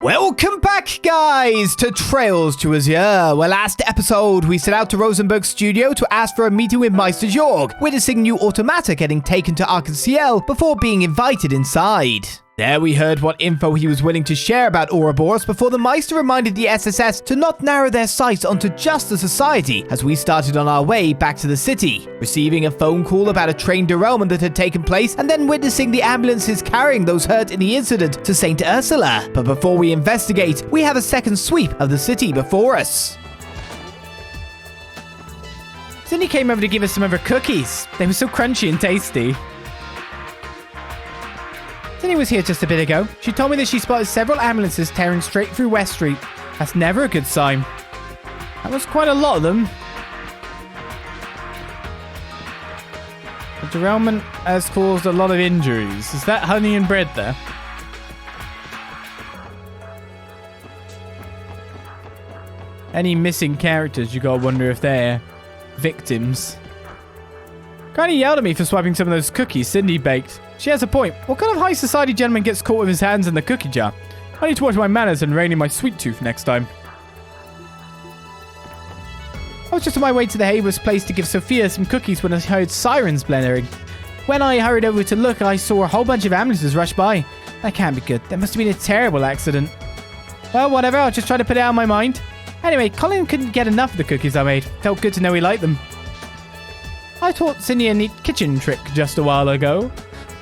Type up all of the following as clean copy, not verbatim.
Welcome back, guys, to Trails to Azure, where last episode we set out to Rosenberg's studio to ask for a meeting with Meister Jorg, witnessing new automata getting taken to Arkansas before being invited inside. There we heard what info he was willing to share about Ouroboros before the Meister reminded the SSS to not narrow their sights onto just the society as we started on our way back to the city, receiving a phone call about a train derailment that had taken place and then witnessing the ambulances carrying those hurt in the incident to St. Ursula. But before we investigate, we have a second sweep of the city before us. Cindy came over to give us some of her cookies. They were so crunchy and tasty. Cindy was here just a bit ago. She told me that she spotted several ambulances tearing straight through West Street. That's never a good sign. That was quite a lot of them. The derailment has caused a lot of injuries. Is that honey and bread there? Any missing characters, you gotta wonder if they're victims. Kinda yelled at me for swiping some of those cookies Cindy baked. She has a point. What kind of high society gentleman gets caught with his hands in the cookie jar? I need to watch my manners and rein in my sweet tooth next time. I was just on my way to the Haber's place to give Sophia some cookies when I heard sirens blaring. When I hurried over to look, I saw a whole bunch of ambulances rush by. That can't be good. There must have been a terrible accident. Well, whatever. I'll just try to put it out of my mind. Anyway, Colin couldn't get enough of the cookies I made. Felt good to know he liked them. I taught Cindy a neat kitchen trick just a while ago.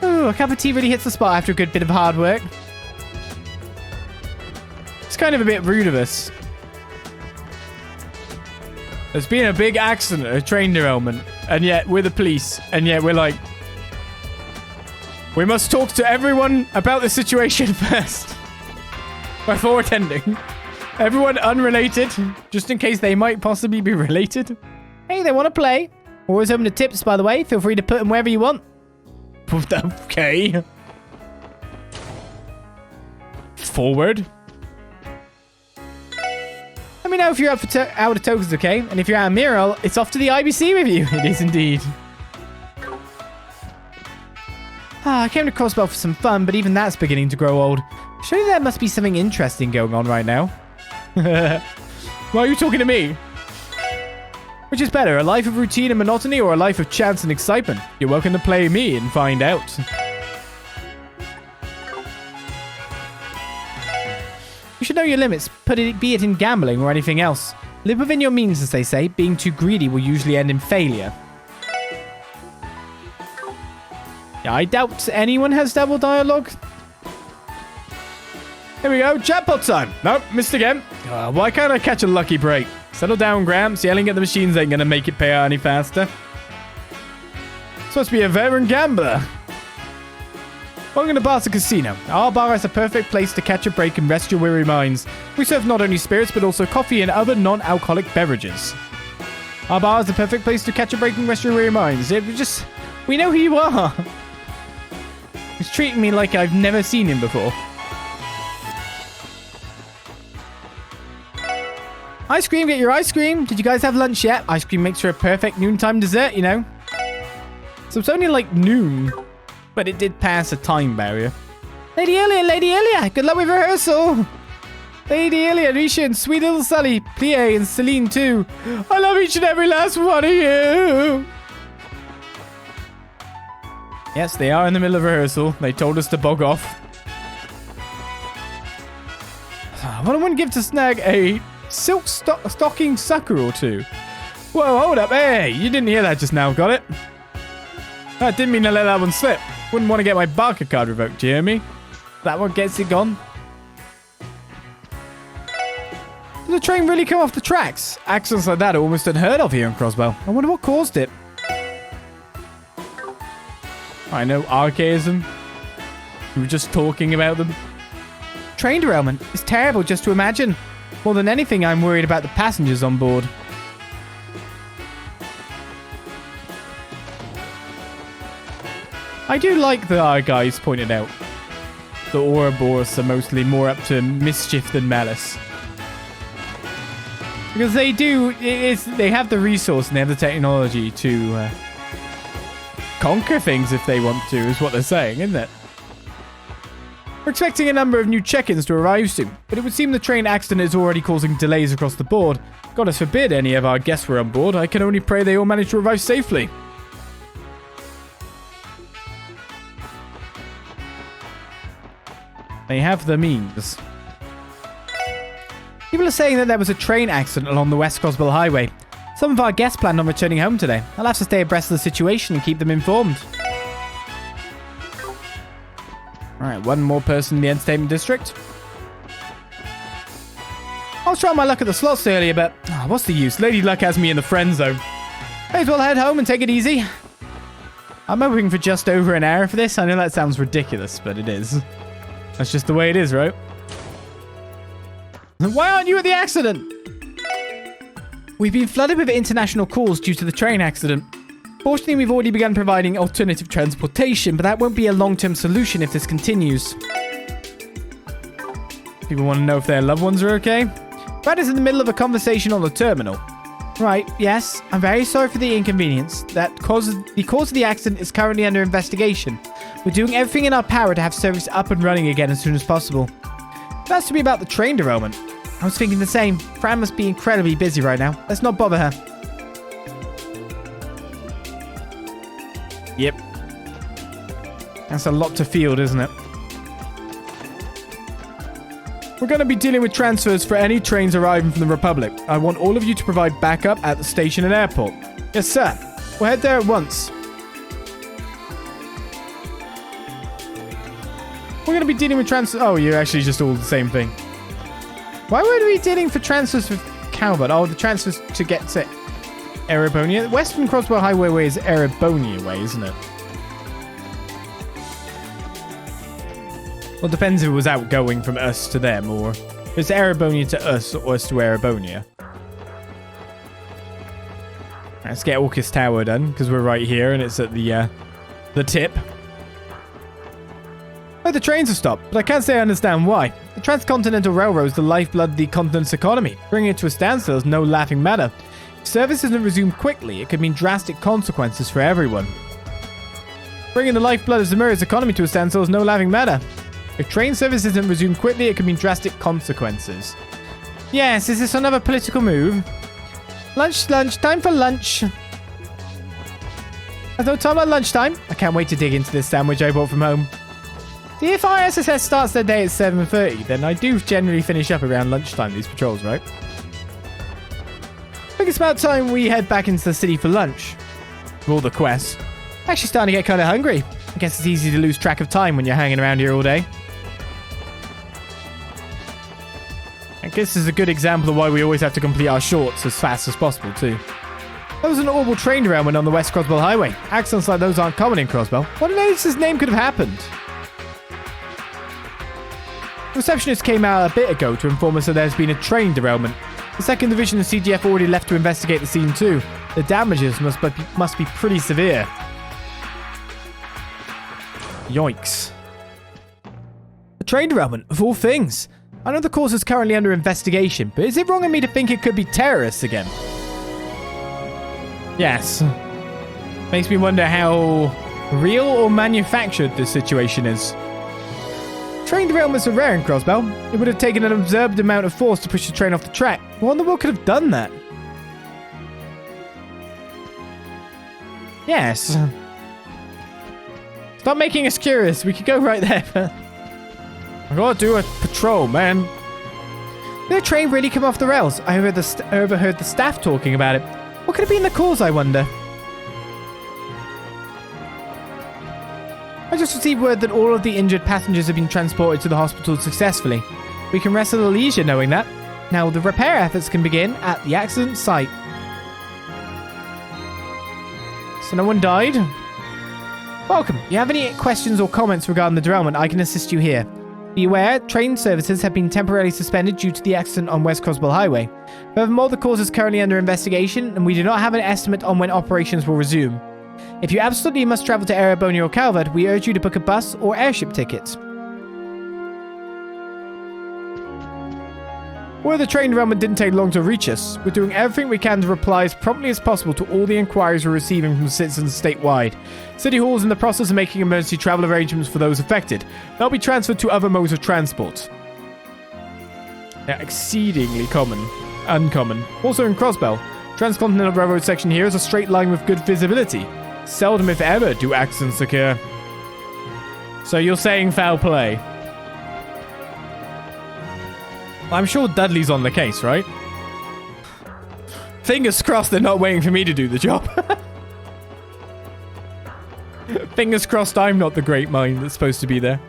Ooh, a cup of tea really hits the spot after a good bit of hard work. It's kind of a bit rude of us. There's been a big accident, a train derailment, and yet we're the police, and yet we're like, we must talk to everyone about the situation first before attending. Everyone unrelated, just in case they might possibly be related. Hey, they want to play. Always open to tips, by the way. Feel free to put them wherever you want. Okay. Forward. Let me know if you're up for out of tokens, okay? And if you're out of Mural, it's off to the IBC with you. It is indeed. I came to Crossbell for some fun, but even that's beginning to grow old. Surely there must be something interesting going on right now. Why are you talking to me? Which is better, a life of routine and monotony or a life of chance and excitement? You're welcome to play me and find out. You should know your limits, be it in gambling or anything else. Live within your means, as they say. Being too greedy will usually end in failure. Yeah, I doubt anyone has double dialogue. Here we go, jackpot time. Nope, missed again. Why can't I catch a lucky break? Settle down, Gramps. Yelling at the machines ain't gonna make it pay out any faster. Supposed to be a veteran gambler. Welcome to Barca Casino. Our bar is a perfect place to catch a break and rest your weary minds. We serve not only spirits, but also coffee and other non-alcoholic beverages. Our bar is the perfect place to catch a break and rest your weary minds. We know who you are. He's treating me like I've never seen him before. Ice cream, get your ice cream. Did you guys have lunch yet? Ice cream makes for a perfect noontime dessert, you know. So it's only like noon, but it did pass a time barrier. Lady Elia, good luck with rehearsal. Lady Elia, Risha, and sweet little Sully, Plie, and Celine too. I love each and every last one of you. Yes, they are in the middle of rehearsal. They told us to bog off. What I want to give to Snag a silk stocking sucker or two. Whoa, hold up. Hey, you didn't hear that just now, got it? I didn't mean to let that one slip. Wouldn't want to get my Barca card revoked, do you hear me? That one gets it gone. Did the train really come off the tracks? Accidents like that are almost unheard of here in Crossbell. I wonder what caused it. I know, archaism. We were just talking about them. Train derailment is terrible just to imagine. More than anything, I'm worried about the passengers on board. I do like that our guys pointed out the Ouroboros are mostly more up to mischief than malice. Because they do, they have the resource and they have the technology to conquer things if they want to, is what they're saying, isn't it? We're expecting a number of new check-ins to arrive soon, but it would seem the train accident is already causing delays across the board. God forbid any of our guests were on board. I can only pray they all manage to arrive safely. They have the means. People are saying that there was a train accident along the West Crossbell Highway. Some of our guests plan on returning home today. I'll have to stay abreast of the situation and keep them informed. Alright, one more person in the entertainment district. I was trying my luck at the slots earlier, but what's the use? Lady Luck has me in the friend zone. May as well head home and take it easy. I'm hoping for just over an hour for this. I know that sounds ridiculous, but it is. That's just the way it is, right? Why aren't you at the accident? We've been flooded with international calls due to the train accident. Fortunately, we've already begun providing alternative transportation, but that won't be a long-term solution if this continues. People want to know if their loved ones are okay? Brad is in the middle of a conversation on the terminal. Right, yes, I'm very sorry for the inconvenience. The cause of the accident is currently under investigation. We're doing everything in our power to have service up and running again as soon as possible. That's to be about the train derailment. I was thinking the same. Fran must be incredibly busy right now. Let's not bother her. Yep. That's a lot to field, isn't it? We're going to be dealing with transfers for any trains arriving from the Republic. I want all of you to provide backup at the station and airport. Yes, sir. We'll head there at once. We're going to be dealing with transfers... Oh, you're actually just all the same thing. Why would we be dealing for transfers for Calvert? Oh, the transfers to get to Erebonia. Western Crossbell Highway Way is Erebonia Way, isn't it? Well, it depends if it was outgoing from us to them, or if it's Erebonia to us, or us to Erebonia. Let's get Orcus Tower done, because we're right here, and it's at the tip. Oh, the trains have stopped, but I can't say I understand why. The Transcontinental Railroad is the lifeblood of the continent's economy. Bringing it to a standstill is no laughing matter. If service isn't resumed quickly, it could mean drastic consequences for everyone. Bringing the lifeblood of Zamura's economy to a standstill is no laughing matter. If train service isn't resumed quickly, it could mean drastic consequences. Yes, is this another political move? Lunch, time for lunch. There's no time like lunchtime. I can't wait to dig into this sandwich I bought from home. See, if our SSS starts their day at 7:30, then I do generally finish up around lunchtime, these patrols, right? I think it's about time we head back into the city for lunch. For all the quests. Actually starting to get kind of hungry. I guess it's easy to lose track of time when you're hanging around here all day. I guess this is a good example of why we always have to complete our shorts as fast as possible, too. There was an awful train derailment on the West Crossbell Highway. Accidents like those aren't common in Crossbell. What on earth's name could have happened? The receptionist came out a bit ago to inform us that there's been a train derailment. The 2nd Division of CGF already left to investigate the scene too. The damages must be pretty severe. Yikes. A train derailment, of all things. I know the cause is currently under investigation, but is it wrong of me to think it could be terrorists again? Yes. Makes me wonder how real or manufactured this situation is. Train derailments are rare in Crossbell. It would have taken an absurd amount of force to push the train off the track. What in the world could have done that? Yes. Stop making us curious. We could go right there. I gotta do a patrol, man. Did the train really come off the rails? I overheard the staff talking about it. What could have been the cause, I wonder? I just received word that all of the injured passengers have been transported to the hospital successfully. We can rest at our leisure knowing that. Now the repair efforts can begin at the accident site. So no one died? Welcome. If you have any questions or comments regarding the derailment, I can assist you here. Be aware, train services have been temporarily suspended due to the accident on West Crossbell Highway. Furthermore, the cause is currently under investigation, and we do not have an estimate on when operations will resume. If you absolutely must travel to Erebonia or Calvert, we urge you to book a bus or airship tickets. Word the train derailment didn't take long to reach us. We're doing everything we can to reply as promptly as possible to all the inquiries we're receiving from citizens statewide. City Hall is in the process of making emergency travel arrangements for those affected. They'll be transferred to other modes of transport. Yeah, exceedingly uncommon. Also in Crossbell, Transcontinental Railroad section here is a straight line with good visibility. Seldom if ever do accidents occur. So you're saying foul play? I'm sure Dudley's on the case, right? Fingers crossed they're not waiting for me to do the job. Fingers crossed I'm not the great mind that's supposed to be there.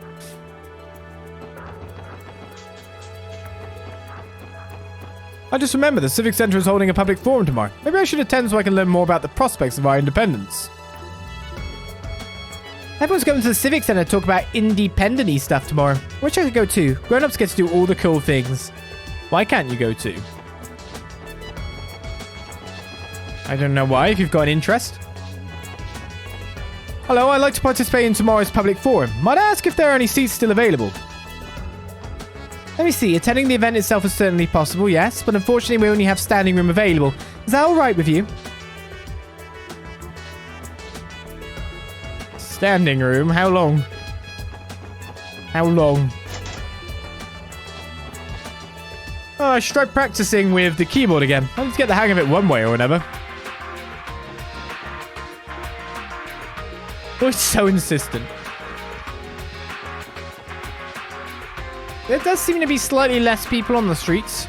I just remember the Civic Center is holding a public forum tomorrow. Maybe I should attend so I can learn more about the prospects of our independence. Everyone's going to the Civic Center to talk about independent-y stuff tomorrow. Which I could go to. Grown-ups get to do all the cool things. Why can't you go to? I don't know why, if you've got an interest. Hello, I'd like to participate in tomorrow's public forum. Might I ask if there are any seats still available? Let me see. Attending the event itself is certainly possible, yes. But unfortunately, we only have standing room available. Is that alright with you? Standing room? How long? How long? Oh, I should try practicing with the keyboard again. I need to get the hang of it one way or another. Oh, it's so insistent. There does seem to be slightly less people on the streets.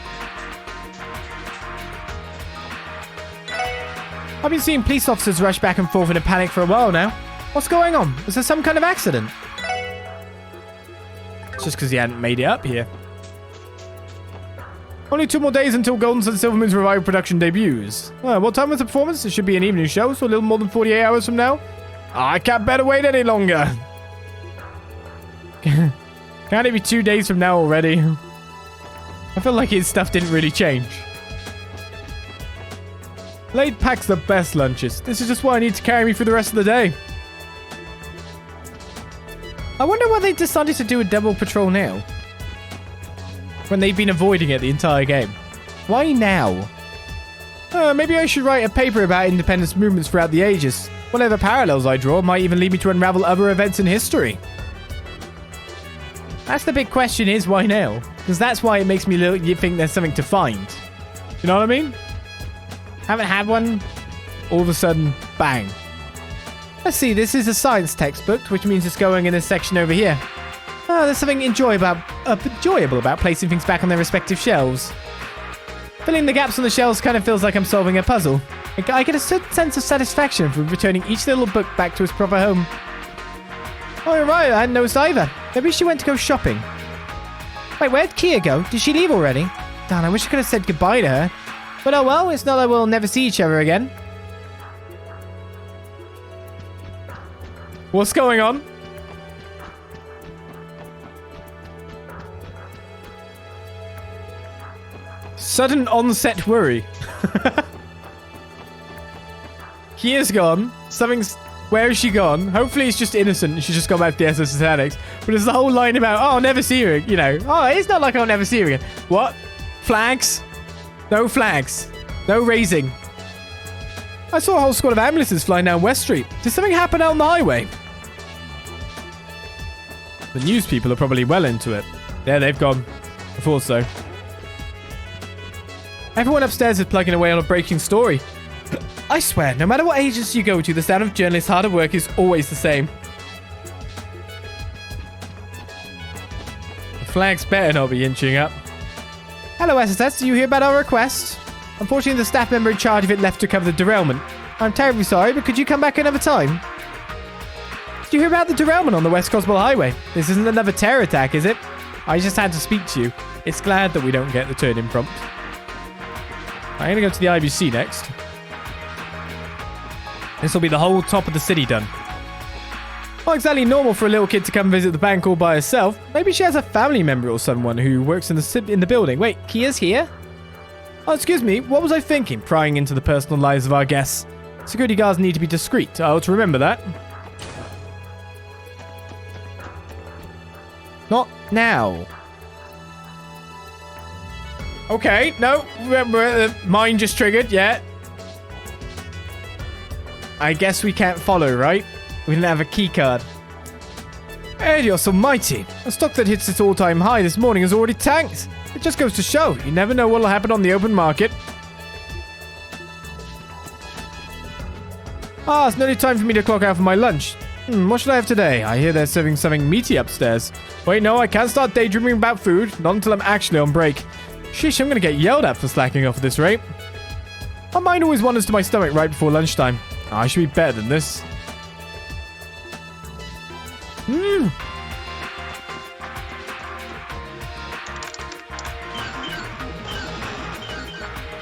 I've been seeing police officers rush back and forth in a panic for a while now. What's going on? Is there some kind of accident? It's just because he hadn't made it up here. Only 2 more days until Golden Sun Silvermoon's Revival production debuts. What time was the performance? It should be an evening show, so a little more than 48 hours from now. I can't better wait any longer. Can't it be 2 days from now already? I feel like his stuff didn't really change. Lade packs the best lunches. This is just why I need to carry me through the rest of the day. I wonder why they decided to do a double patrol now. When they've been avoiding it the entire game. Why now? Maybe I should write a paper about independence movements throughout the ages. Whatever parallels I draw might even lead me to unravel other events in history. That's the big question is, why now? Because that's why it makes me think there's something to find. You know what I mean? Haven't had one. All of a sudden, bang. Let's see, this is a science textbook, which means it's going in this section over here. Oh, there's something enjoyable about placing things back on their respective shelves. Filling the gaps on the shelves kind of feels like I'm solving a puzzle. I get a certain sense of satisfaction from returning each little book back to its proper home. Oh, you're right, I hadn't noticed either. Maybe she went to go shopping. Wait, where'd Kia go? Did she leave already? Darn, I wish I could have said goodbye to her. But oh well, it's not that we'll never see each other again. What's going on? Sudden onset worry. Kia's gone. Where is she gone? Hopefully it's just innocent. She's just gone back to the SS Titanics. But there's the whole line about, oh, I'll never see her. You know, oh, it's not like I'll never see her again. What? Flags? No flags. No raising. I saw a whole squad of ambulances flying down West Street. Did something happen out on the highway? The news people are probably well into it. There, they've gone. I thought so. Everyone upstairs is plugging away on a breaking story. I swear, no matter what agency you go to, the sound of journalists' harder work is always the same. The flags better not be inching up. Hello, SSS. Do you hear about our request? Unfortunately, the staff member in charge of it left to cover the derailment. I'm terribly sorry, but could you come back another time? Did you hear about the derailment on the West Crossbell Highway? This isn't another terror attack, is it? I just had to speak to you. It's glad that we don't get the turn-in prompt. I'm going to go to the IBC next. This will be the whole top of the city done. Not exactly normal for a little kid to come visit the bank all by herself. Maybe she has a family member or someone who works in the building. Wait, Kia's here? Oh, excuse me. What was I thinking? Prying into the personal lives of our guests. Security guards need to be discreet. I'll to remember that. Not now. Okay, no. Mine just triggered, yeah. I guess we can't follow, right? We didn't have a key card. Adios almighty. A stock that hits its all-time high this morning is already tanked. It just goes to show, you never know what'll happen on the open market. It's nearly time for me to clock out for my lunch. What should I have today? I hear they're serving something meaty upstairs. Wait, no, I can't start daydreaming about food. Not until I'm actually on break. Sheesh, I'm gonna get yelled at for slacking off at this rate. My mind always wanders to my stomach right before lunchtime. I should be better than this.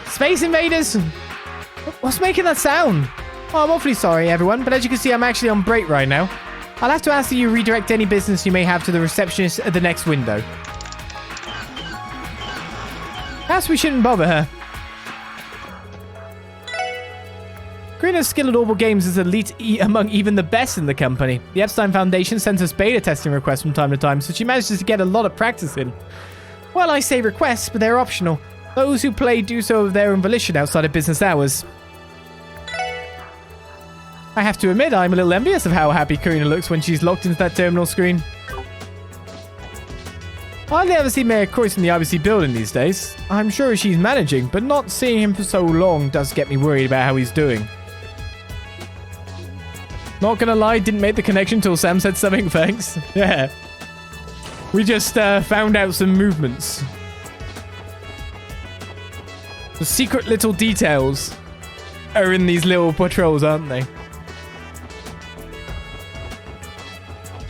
Space Invaders! What's making that sound? I'm awfully sorry, everyone, but as you can see, I'm actually on break right now. I'll have to ask that you redirect any business you may have to the receptionist at the next window. Perhaps we shouldn't bother her. Karina's skill at Orbital Games is elite among even the best in the company. The Epstein Foundation sends us beta testing requests from time to time, so she manages to get a lot of practice in. Well, I say requests, but they're optional. Those who play do so of their own volition outside of business hours. I have to admit, I'm a little envious of how happy Karina looks when she's locked into that terminal screen. I hardly ever see Mayor Croyce in the IBC building these days. I'm sure she's managing, but not seeing him for so long does get me worried about how he's doing. Not gonna lie, didn't make the connection till Sam said something, thanks. Yeah. We just found out some movements. The secret little details are in these little patrols, aren't they?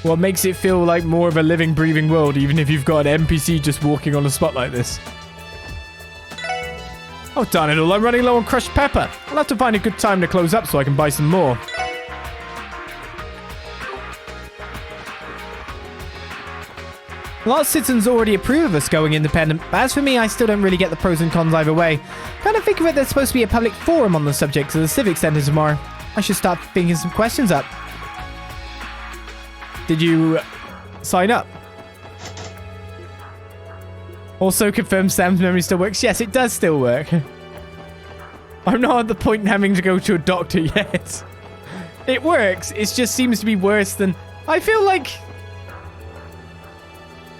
What makes it feel like more of a living, breathing world, even if you've got an NPC just walking on a spot like this. Oh, darn it all, I'm running low on crushed pepper. I'll have to find a good time to close up so I can buy some more. A lot of citizens already approve of us going independent, but as for me, I still don't really get the pros and cons either way. Kind of think of it, there's supposed to be a public forum on the subject of the Civic Center tomorrow. I should start thinking some questions up. Did you sign up? Also confirm Sam's memory still works. Yes, it does still work. I'm not at the point in having to go to a doctor yet. It works. It just seems to be worse than... I feel like...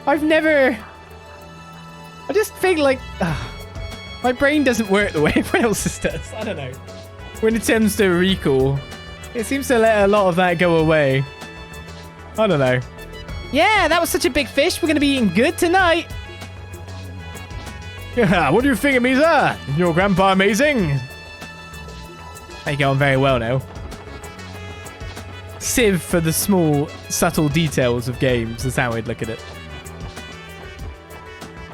I've never... I just think like... my brain doesn't work the way everyone else's does. I don't know. When it tends to recall, it seems to let a lot of that go away. I don't know. Yeah, that was such a big fish. We're going to be eating good tonight. Yeah, what do you think of me, sir? Your grandpa amazing? You're going very well now. Civ for the small, subtle details of games is how I'd look at it.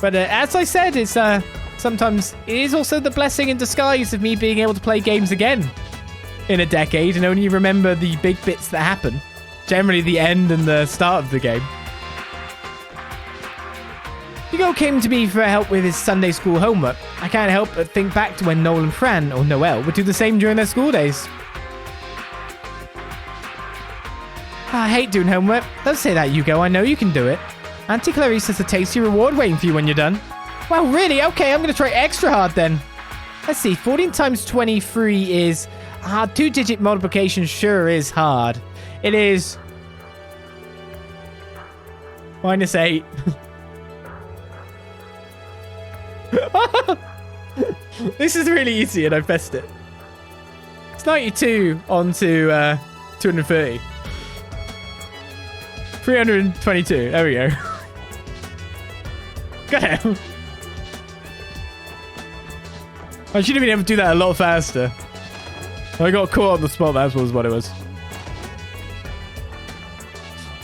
But as I said, it's sometimes it is also the blessing in disguise of me being able to play games again in a decade and only remember the big bits that happen. Generally the end and the start of the game. Hugo came to me for help with his Sunday school homework. I can't help but think back to when Noel and Fran, or Noel, would do the same during their school days. I hate doing homework. Don't say that, Hugo. I know you can do it. Auntie Clarice has a tasty reward waiting for you when you're done. Wow, really? Okay, I'm going to try extra hard then. Let's see. 14 times 23 is... two-digit multiplication sure is hard. It is... -8. This is really easy and I pressed it. It's 92 onto 230. 322. There we go. God. I should have been able to do that a lot faster. I got caught on the spot, that was what it was.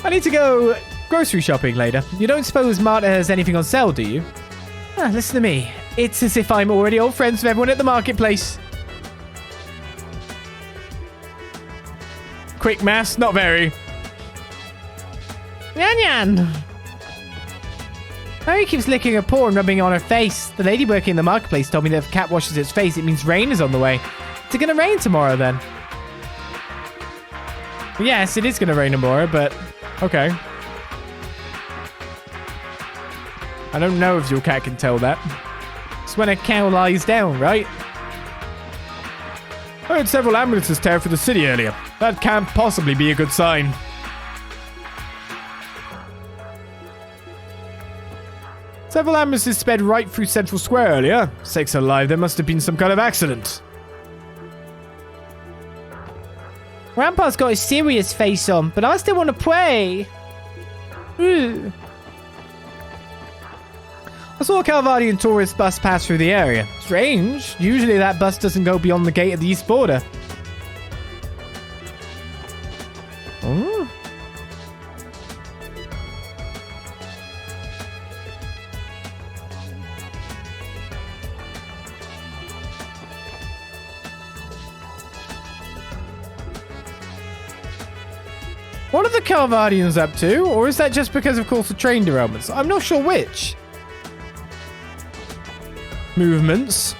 I need to go grocery shopping later. You don't suppose Marta has anything on sale, do you? Listen to me. It's as if I'm already old friends with everyone at the marketplace. Quick maths? Not very. Yan Yan! Mary keeps licking her paw and rubbing it on her face. The lady working in the marketplace told me that if a cat washes its face, it means rain is on the way. Is it going to rain tomorrow then? Yes, it is going to rain tomorrow, but okay. I don't know if your cat can tell that. when a cow lies down, right? I heard several ambulances tear through the city earlier. That can't possibly be a good sign. Several ambulances sped right through Central Square earlier. Sakes alive, there must have been some kind of accident. Grandpa's got a serious face on, but I still want to play. Ooh. I saw a Calvardian tourist bus pass through the area. Strange. Usually that bus doesn't go beyond the gate of the east border. Oh. What are the Calvardians up to? Or is that just because, of course, the train derailments? I'm not sure which. Movements.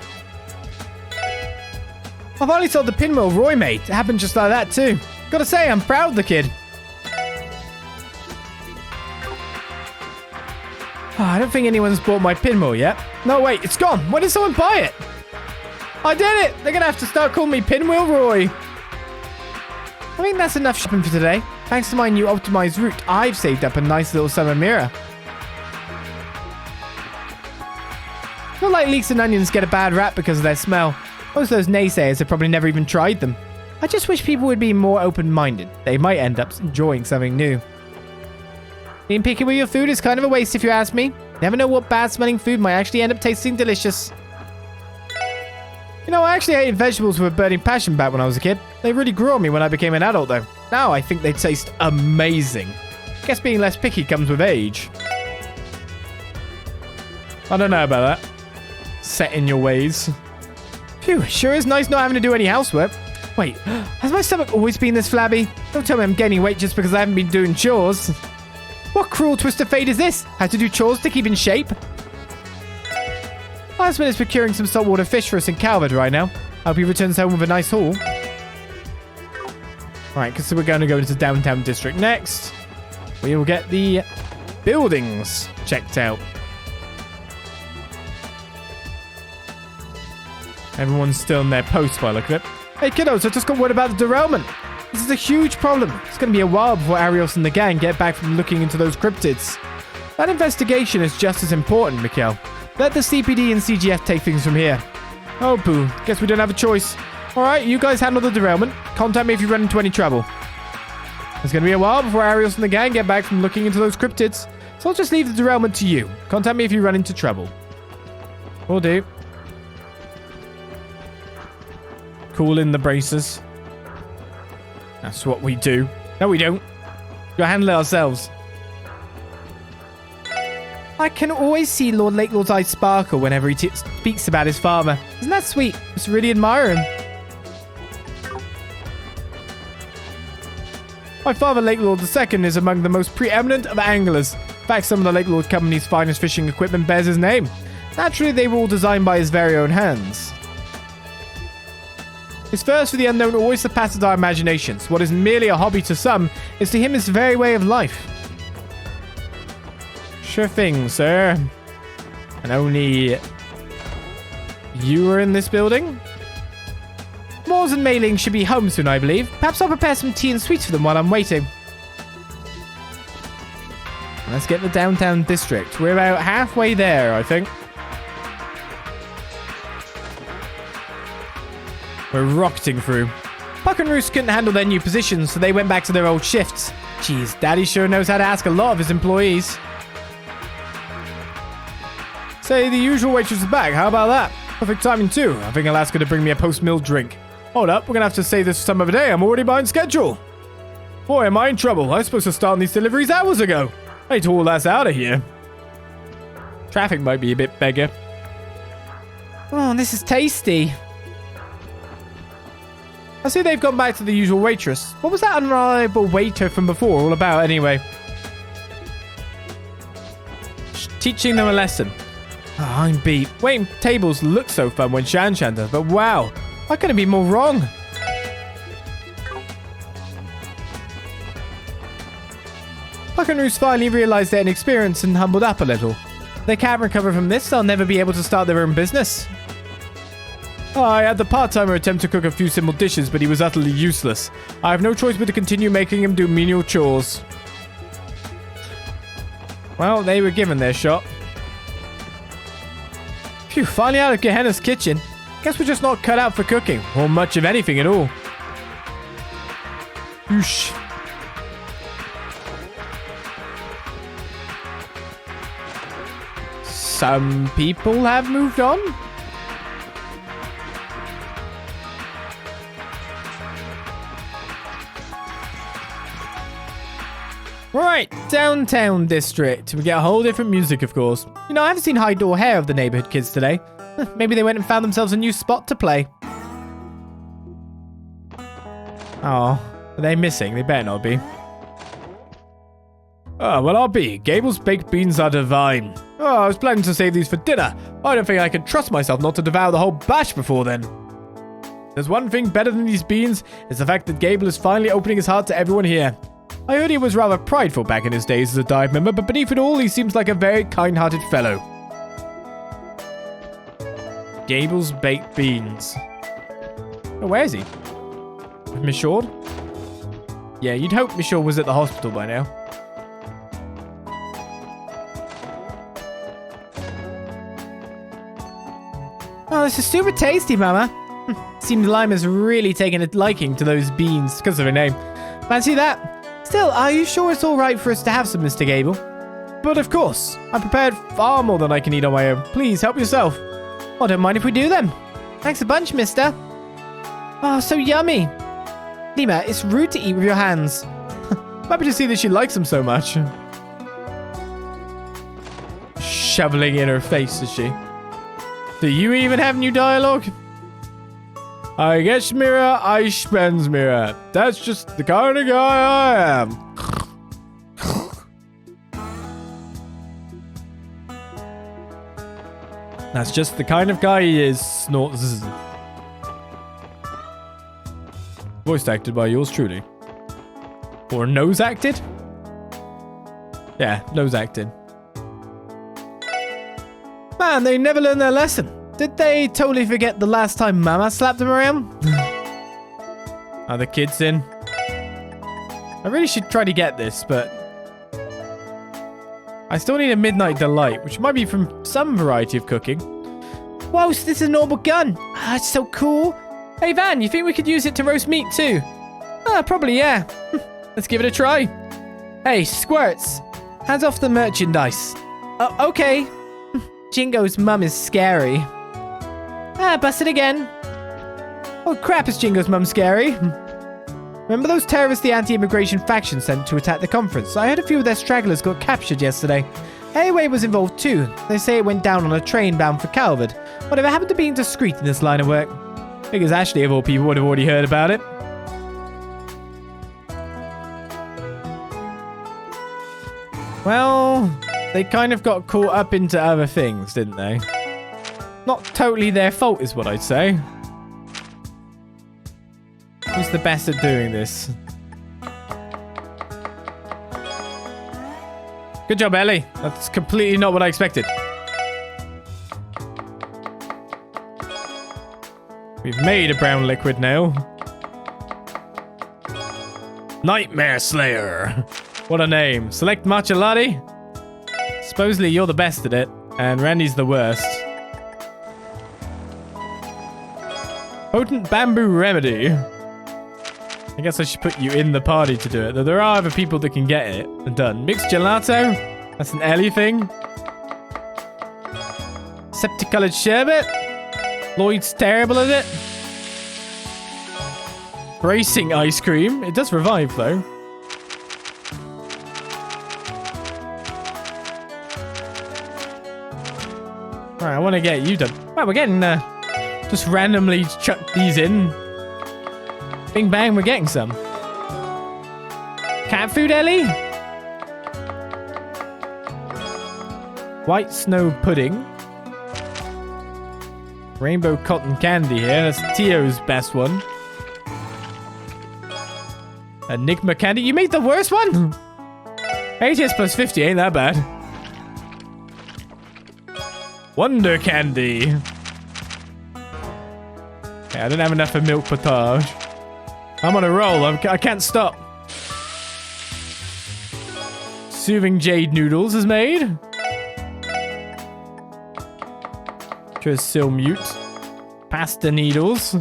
I finally sold the pinwheel Roy made. It happened just like that, too. Gotta say, I'm proud of the kid. Oh, I don't think anyone's bought my pinwheel yet. No, wait, it's gone. When did someone buy it? I did it! They're gonna have to start calling me Pinwheel Roy. I think that's enough shopping for today. Thanks to my new optimized route, I've saved up a nice little summer mirror. I feel like leeks and onions get a bad rap because of their smell. Most of those naysayers have probably never even tried them. I just wish people would be more open-minded. They might end up enjoying something new. Being picky with your food is kind of a waste if you ask me. Never know what bad-smelling food might actually end up tasting delicious. You know, I actually hated vegetables with a burning passion back when I was a kid. They really grew on me when I became an adult, though. Now I think they taste amazing. Guess being less picky comes with age. I don't know about that. Set in your ways. Phew, sure is nice not having to do any housework. Wait, has my stomach always been this flabby? Don't tell me I'm gaining weight just because I haven't been doing chores. What cruel twist of fate is this? Have to do chores to keep in shape? Last minute's procuring some saltwater fish for us in Calvert right now. Hope he returns home with a nice haul. Alright, so we're going to go into downtown district next. We will get the buildings checked out. Everyone's still in their post by the look of it. Hey kiddos, I just got word about the derailment. This is a huge problem. It's going to be a while before Arios and the gang get back from looking into those cryptids. That investigation is just as important, Mikhail. Let the CPD and CGF take things from here. Oh, boo. Guess we don't have a choice. Alright, you guys handle the derailment. Contact me if you run into any trouble. It's going to be a while before Arios and the gang get back from looking into those cryptids. So I'll just leave the derailment to you. Contact me if you run into trouble. Will do. Cool in the braces. That's what we do. No, we don't. We'll handle it ourselves. I can always see Lord Lakelord's eyes sparkle whenever he speaks about his father. Isn't that sweet? I just really admire him. My father, Lakelord II, is among the most preeminent of anglers. In fact, some of the Lakelord Company's finest fishing equipment bears his name. Naturally, they were all designed by his very own hands. His thirst for the unknown always surpasses our imaginations. What is merely a hobby to some is to him his very way of life. Sure thing, sir. And only you are in this building? Moors and Mei Ling should be home soon, I believe. Perhaps I'll prepare some tea and sweets for them while I'm waiting. Let's get the downtown district. We're about halfway there, I think. We're rocketing through. Puck and Roos couldn't handle their new positions, so they went back to their old shifts. Jeez, Daddy sure knows how to ask a lot of his employees. Say, the usual waitress is back. How about that? Perfect timing, too. I think I'll ask her to bring me a post-meal drink. Hold up, we're going to have to save this for some other day. I'm already behind schedule. Boy, am I in trouble. I was supposed to start on these deliveries hours ago. I need to haul us out of here. Traffic might be a bit beggar. Oh, this is tasty. I see they've gone back to the usual waitress. What was that unreliable waiter from before all about, anyway? Teaching them a lesson. Oh, I'm beat. Waiting tables look so fun when Shan does, but wow, I couldn't be more wrong. Puck and Roos finally realized their inexperience and humbled up a little. they can't recover from this, they'll never be able to start their own business. I had the part-timer attempt to cook a few simple dishes, but he was utterly useless. I have no choice but to continue making him do menial chores. Well, they were given their shot. Phew, finally out of Gehenna's kitchen. Guess we're just not cut out for cooking, or much of anything at all. Whoosh. Some people have moved on. Right, downtown district. We get a whole different music, of course. You know, I haven't seen hide or hair of the neighborhood kids today. Maybe they went and found themselves a new spot to play. Oh, are they missing? They better not be. Oh, well, I'll be. Gable's baked beans are divine. Oh, I was planning to save these for dinner. I don't think I can trust myself not to devour the whole batch before then. There's one thing better than these beans, is the fact that Gable is finally opening his heart to everyone here. I heard he was rather prideful back in his days as a dive member, but beneath it all, he seems like a very kind-hearted fellow. Gable's baked beans. Oh, where is he? With Miss Shord? Yeah, you'd hope Miss Shord was at the hospital by now. Oh, this is super tasty, Mama. Seems Lima's really taken a liking to those beans because of her name. Fancy that? Still, are you sure it's all right for us to have some, Mr. Gable? But of course. I prepared far more than I can eat on my own. Please, help yourself. I don't mind if we do them. Thanks a bunch, mister. Oh, so yummy. Lima, it's rude to eat with your hands. Happy to see that she likes them so much. Shoveling in her face, is she? Do you even have new dialogue? I guess Mira, I spends Mira. That's just the kind of guy I am. That's just the kind of guy he is. Snorts. Voice acted by yours truly. Or nose acted? Yeah, nose acted. Man, they never learned their lesson. Did they totally forget the last time Mama slapped them around? Are the kids in? I really should try to get this, but I still need a midnight delight, which might be from some variety of cooking. Whoa, so this is a normal gun. Ah, it's so cool. Hey, Van, you think we could use it to roast meat too? Ah, probably, yeah. Let's give it a try. Hey, Squirts, hands off the merchandise. Okay. Jingo's mum is scary. Ah, busted again. Oh crap, is Jingo's mum scary? Remember those terrorists the anti-immigration faction sent to attack the conference? I heard a few of their stragglers got captured yesterday. Airway was involved too. They say it went down on a train bound for Calvert. Whatever happened to being discreet in this line of work? Figures Ashley of all people would have already heard about it. Well, they kind of got caught up into other things, didn't they? Not totally their fault is what I'd say. Who's the best at doing this? Good job, Ellie. That's completely not what I expected. We've made a brown liquid now. Nightmare Slayer. What a name. Select matcha latte. Supposedly you're the best at it, and Randy's the worst. Potent bamboo remedy. I guess I should put you in the party to do it, though there are other people that can get it and done. Mixed gelato. That's an Ellie thing. Septic-colored sherbet. Lloyd's terrible at it. Bracing ice cream. It does revive, though. Alright, I want to get you done. Right, we're getting, just randomly chuck these in. Bing bang, we're getting some. Cat food, Ellie? White snow pudding. Rainbow cotton candy here. That's Tio's best one. Enigma candy. You made the worst one? 80s plus 50 ain't that bad. Wonder candy. Okay, I don't have enough for milk potage. I'm on a roll. I can't stop. Soothing jade noodles is made. Just still mute. Pasta needles.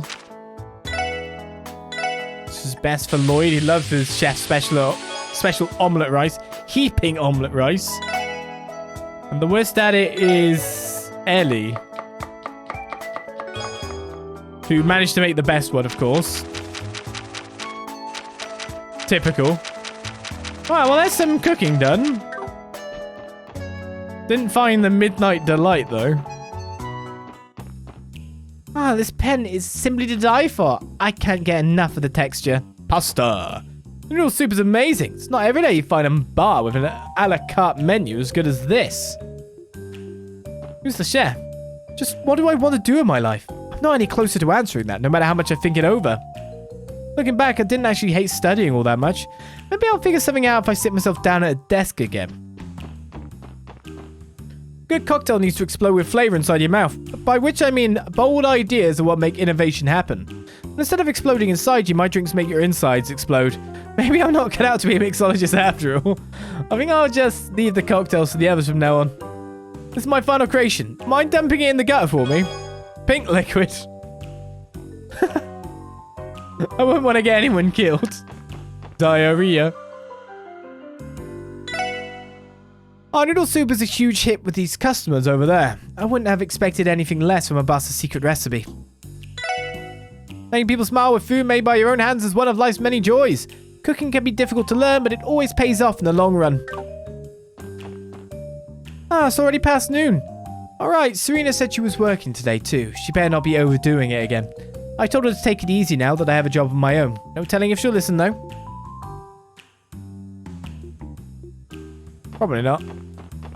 This is best for Lloyd. He loves his chef's special omelette rice. Heaping omelette rice. And the worst at it is Ellie, who managed to make the best one, of course. Typical. Alright, well, there's some cooking done. Didn't find the midnight delight, though. Ah, this pen is simply to die for. I can't get enough of the texture. Pasta. Noodle soup is amazing. It's not every day you find a bar with an a la carte menu as good as this. Who's the chef? Just what do I want to do in my life? I'm not any closer to answering that, no matter how much I think it over. Looking back, I didn't actually hate studying all that much. Maybe I'll figure something out if I sit myself down at a desk again. Good cocktail needs to explode with flavor inside your mouth, by which I mean bold ideas are what make innovation happen. Instead of exploding inside you, my drinks make your insides explode. Maybe I'm not cut out to be a mixologist after all. I think I'll just leave the cocktails to the others from now on. This is my final creation. Mind dumping it in the gutter for me? Pink liquid. I wouldn't want to get anyone killed. Diarrhea. Our noodle soup is a huge hit with these customers over there. I wouldn't have expected anything less from a boss's secret recipe. Making people smile with food made by your own hands is one of life's many joys. Cooking can be difficult to learn, but it always pays off in the long run. Ah, it's already past noon. Alright, Serena said she was working today too. She better not be overdoing it again. I told her to take it easy now that I have a job of my own. No telling if she'll listen though. Probably not.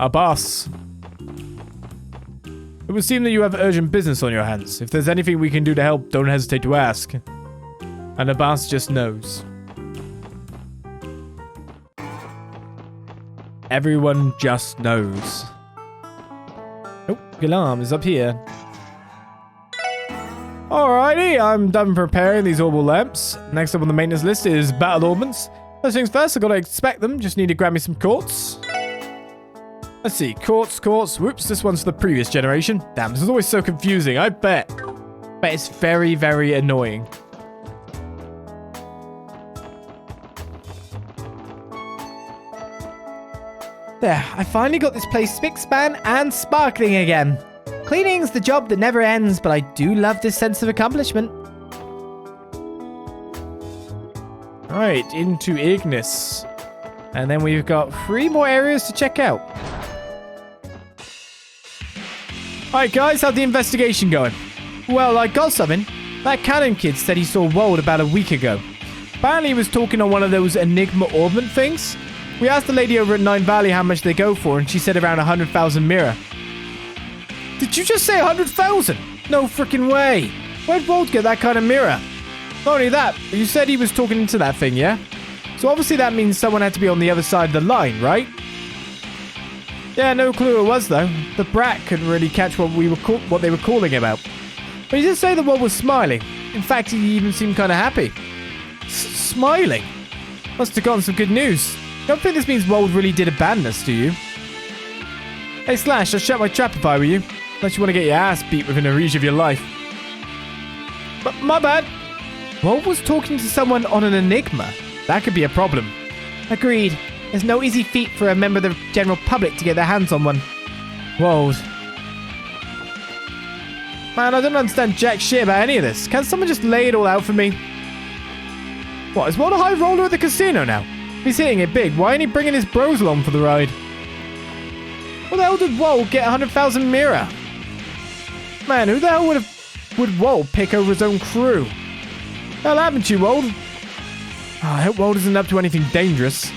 Our boss. It would seem that you have urgent business on your hands. If there's anything we can do to help, don't hesitate to ask. And the boss just knows. Everyone just knows. Oh, Galam is up here. Alrighty, I'm done preparing these orbital lamps. Next up on the maintenance list is battle ornaments. First things first, I gotta inspect them. Just need to grab me some quartz. Let's see, quartz. Whoops, this one's for the previous generation. Damn, this is always so confusing, I bet. But it's very, very annoying. There, I finally got this place spick-span and sparkling again. Cleaning's the job that never ends, but I do love this sense of accomplishment. Right, into Ignis. And then we've got 3 more areas to check out. Alright guys, how's the investigation going? Well, I got something. That cannon kid said he saw Wold about a week ago. Apparently he was talking on one of those Enigma ornament things. We asked the lady over at Nine Valley how much they go for, and she said around 100,000 mirror. Did you just say 100,000? No freaking way. Where'd Wold get that kind of mirror? Not only that, but you said he was talking into that thing, yeah? So obviously that means someone had to be on the other side of the line, right? Yeah, no clue who it was though. The brat couldn't really catch what they were calling about. But he did say the Wold was smiling. In fact, he even seemed kind of happy. Smiling? Must have gotten some good news. Don't think this means Wold really did abandon us, do you? Hey Slash, I'll shut my trap if I were you. Unless you want to get your ass beat within a reach of your life. But my bad. Wold was talking to someone on an Enigma. That could be a problem. Agreed. There's no easy feat for a member of the general public to get their hands on one. Wold. Man, I don't understand jack shit about any of this. Can someone just lay it all out for me? What, is Wold a high roller at the casino now? He's hitting it big. Why ain't he bringing his bros along for the ride? What the hell did Wold get 100,000 mirror? Man, who the hell would Wold pick over his own crew? What happened to you, Wold? Oh, I hope Wold isn't up to anything dangerous.